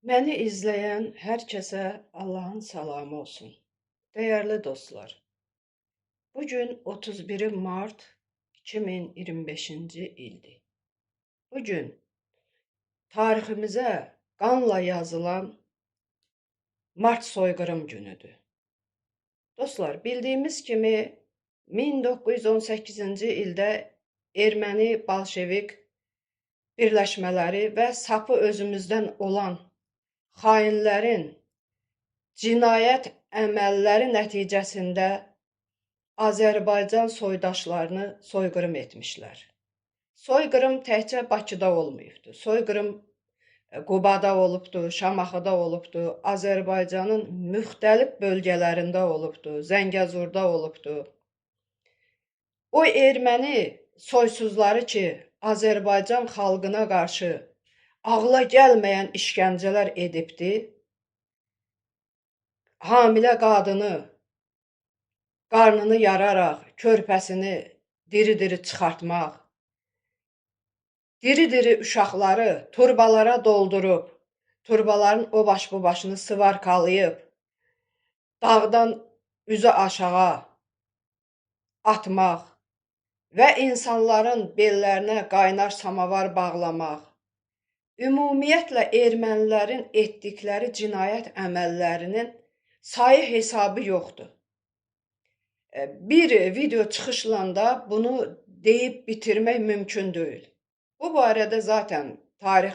Məni izləyən hər kəsə Allahın salamı olsun. Dəyərli dostlar, bu gün 31 mart 2025-ci ildir. Bu gün tariximizə qanla yazılan Mart soyqırım günüdür. Dostlar, bildiyimiz kimi 1918-ci ildə erməni bolşevik birləşmələri və sapı özümüzdən olan xainlərin cinayət əməlləri nəticəsində Azərbaycan soydaşlarını soyqırım etmişlər. Soyqırım təkcə Bakıda olmayıbdır. Soyqırım Qubada olubdur, Şamaxıda olubdur, Azərbaycanın müxtəlif bölgələrində olubdur, Zəngəzurda olubdur. O erməni soysuzları ki, Azərbaycan xalqına qarşı ağla gəlməyən işgəncələr edibdi, hamilə qadını qarnını yararaq körpəsini diri-diri çıxartmaq, diri-diri uşaqları turbalara doldurub, turbaların o baş bu başını sıvarkalayıb, dağdan üzü aşağı atmaq və insanların bellərinə qaynar samavar bağlamaq, ümumiyyətlə ermənilərin etdikləri cinayət əməllərinin sayı hesabı yoxdur. Bir video çıxışla da bunu deyib bitirmək mümkün deyil. Bu barədə zaten tarix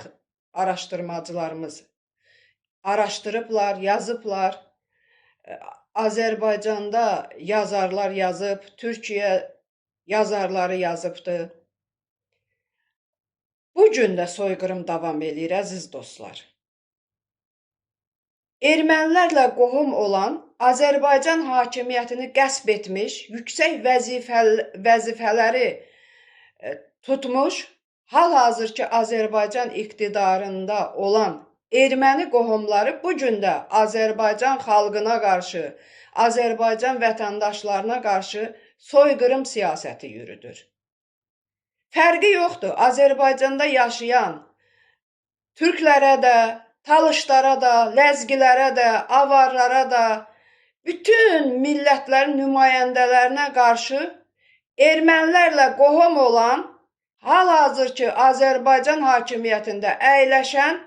araşdırmacılarımız araşdırıblar, yazıblar. Azərbaycanda yazarlar yazıb, Türkiyə yazarları yazıbdı. Bu gün də soyqırım davam eləyir, əziz dostlar. Ermənilərlə qohum olan Azərbaycan hakimiyyətini qəsb etmiş, yüksək vəzifələri tutmuş, hal-hazırki Azərbaycan iqtidarında olan erməni qohumları bu gün də Azərbaycan xalqına qarşı, Azərbaycan vətəndaşlarına qarşı soyqırım siyasəti yürüdür. Fərqi yoxdur, Azərbaycanda yaşayan türklərə də, talışlara da, ləzgilərə də, avarlara da, bütün millətlərin nümayəndələrinə qarşı ermənilərlə qohum olan, hal-hazırki Azərbaycan hakimiyyətində əyləşən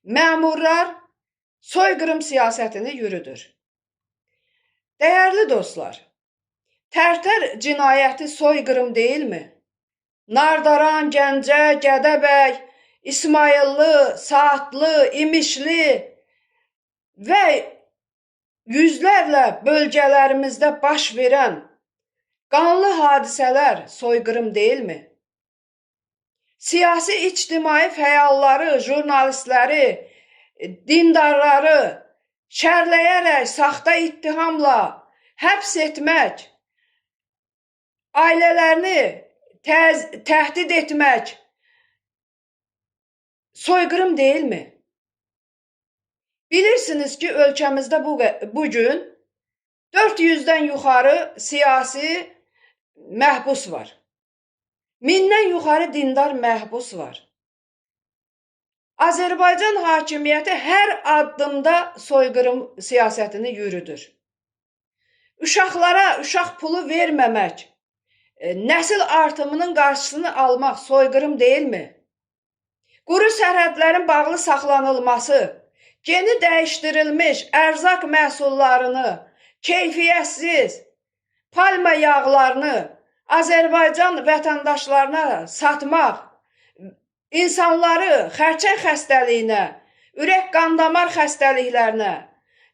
məmurlar soyqırım siyasətini yürüdür. Dəyərli dostlar, Tərtər cinayəti soyqırım deyilmi? Nardaran, Gəncə, Gədəbəy, İsmayıllı, Saatlı, İmişli və yüzlərlə bölgələrimizdə baş verən qanlı hadisələr soyqırım deyilmi? Siyasi ictimai fəalları, jurnalistləri, dindarları şərləyərək, saxta ittihamla həbs etmək, ailələrini təhdid etmək soyqırım deyilmi? Bilirsiniz ki, ölkəmizdə bugün 400-dən yuxarı siyasi məhbus var. 1000-dən yuxarı dindar məhbus var. Azərbaycan hakimiyyəti hər addımda soyqırım siyasətini yürüdür. Uşaqlara uşaq pulu verməmək, nəsil artımının qarşısını almaq soyqırım deyilmi? Quru sərhədlərin bağlı saxlanılması, geni dəyişdirilmiş ərzaq məhsullarını, keyfiyyətsiz palma yağlarını Azərbaycan vətəndaşlarına satmaq, insanları xərçəng xəstəliyinə, ürək qan-damar xəstəliklərinə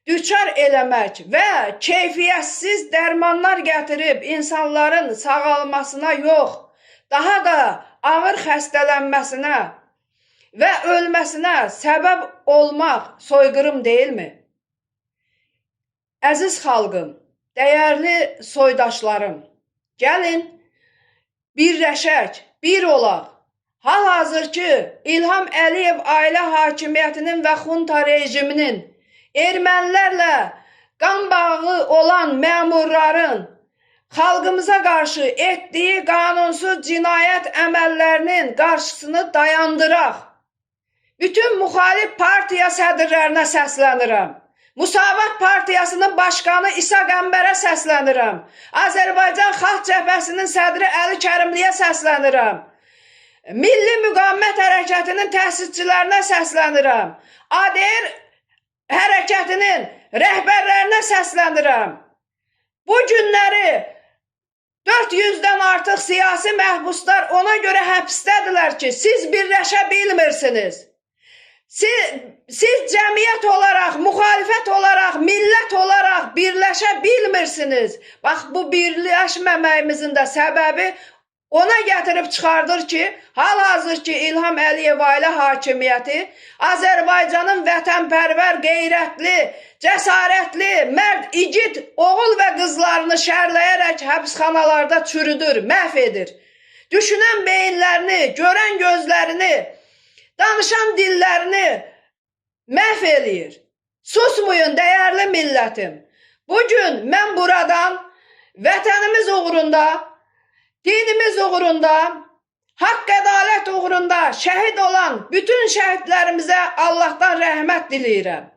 düçar eləmək və keyfiyyətsiz dərmanlar gətirib insanların sağalmasına yox, daha da ağır xəstələnməsinə və ölməsinə səbəb olmaq soyqırım deyilmi? Əziz xalqım, dəyərli soydaşlarım, gəlin birləşək, bir olaq. Hal-hazırki İlham Əliyev ailə hakimiyyətinin və xunta rejiminin ermənilərlə qan bağı olan məmurların xalqımıza qarşı etdiyi qanunsuz cinayət əməllərinin qarşısını dayandıraq. bütün müxalif partiya sədrlərinə səslənirəm. Musavat Partiyasının başqanı İsa Qəmbərə səslənirəm. Azərbaycan Xalq Cəbhəsinin sədri Əli Kərimliyə səslənirəm. Milli Müqavimət Hərəkətinin təsisçilərinə səslənirəm. ADR hərəkətinin rəhbərlərinə səslənirəm. Bu günləri 400-dən artıq siyasi məhbuslar ona görə həbsdədirlər ki, siz birləşə bilmirsiniz. Siz cəmiyyət olaraq, müxalifət olaraq, millət olaraq birləşə bilmirsiniz. Bax, bu birləşməməyimizin də səbəbi ona gətirib çıxardır ki, hal-hazırki İlham Əliyev ailə hakimiyyəti Azərbaycanın vətənpərvər, qeyrətli, cəsarətli, mərd, igid oğul və qızlarını şərləyərək həbsxanalarda çürüdür, məhv edir. Düşünən beyinlərini, görən gözlərini, danışan dillərini məhv eləyir. Susmayın, dəyərli millətim. Bugün mən buradan vətənimiz uğrunda, dinimiz uğrunda, haqq ədalət uğrunda şəhid olan bütün şəhidlərimizə Allahdan rəhmət diləyirəm.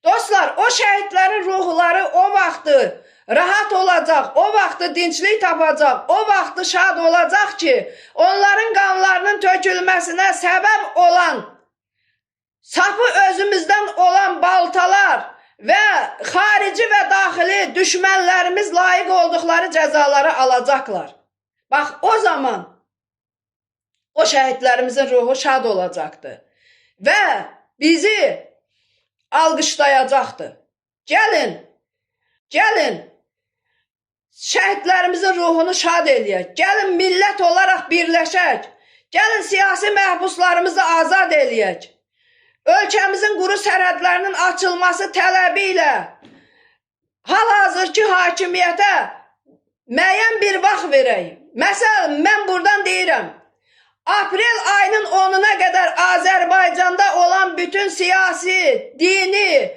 Dostlar, o şəhidlərin ruhları o vaxtı rahat olacaq, o vaxtı dinçlik tapacaq, o vaxtı şad olacaq ki, onların qanlarının tökülməsinə səbəb olan, sapı özümüzdən olan baltalar və xarici və daxili düşmənlərimiz layiq olduqları cəzaları alacaqlar. Bax, o zaman o şəhidlərimizin ruhu şad olacaqdır və bizi alqışlayacaqdır. Gəlin, şəhidlərimizin ruhunu şad eləyək. Gəlin, millət olaraq birləşək. Gəlin, siyasi məhbuslarımızı azad eləyək. Ölkəmizin quru sərhədlərinin açılması tələbi ilə hal-hazırki hakimiyyətə müəyyən bir vaxt verək. Məsələn, mən buradan deyirəm, aprel ayının 10-una qədər Azərbaycanda olan bütün siyasi, dini,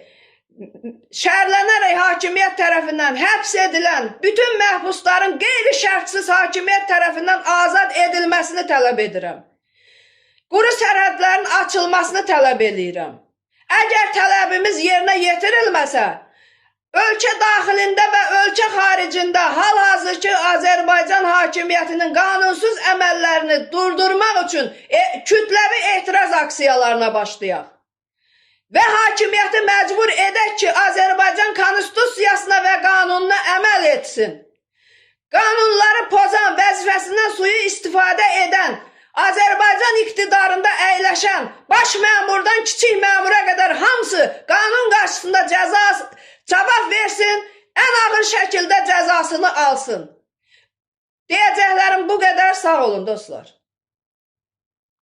şərlənərək hakimiyyət tərəfindən həbs edilən bütün məhbusların qeyri-şərtsiz hakimiyyət tərəfindən azad edilməsini tələb edirəm. Quru sərhədlərin açılmasını tələb edirəm. Əgər tələbimiz yerinə yetirilməsə, ölkə daxilində və ölkə xaricində hal-hazırki Azərbaycan hakimiyyətinin qanunsuz əməllərini durdurmaq üçün kütləvi etiraz aksiyalarına başlayaq. Və hakimiyyəti məcbur edək ki, Azərbaycan konstitusiyasına və qanununa əməl etsin. Qanunları pozan, vəzifəsindən suyu istifadə edən, Azərbaycan iqtidarında əyləşən, baş məmurdan kiçik məmura qədər hamısı qanun qarşısında cavab versin, ən ağır şəkildə cəzasını alsın. Deyəcəklərim bu qədər, sağ olun dostlar.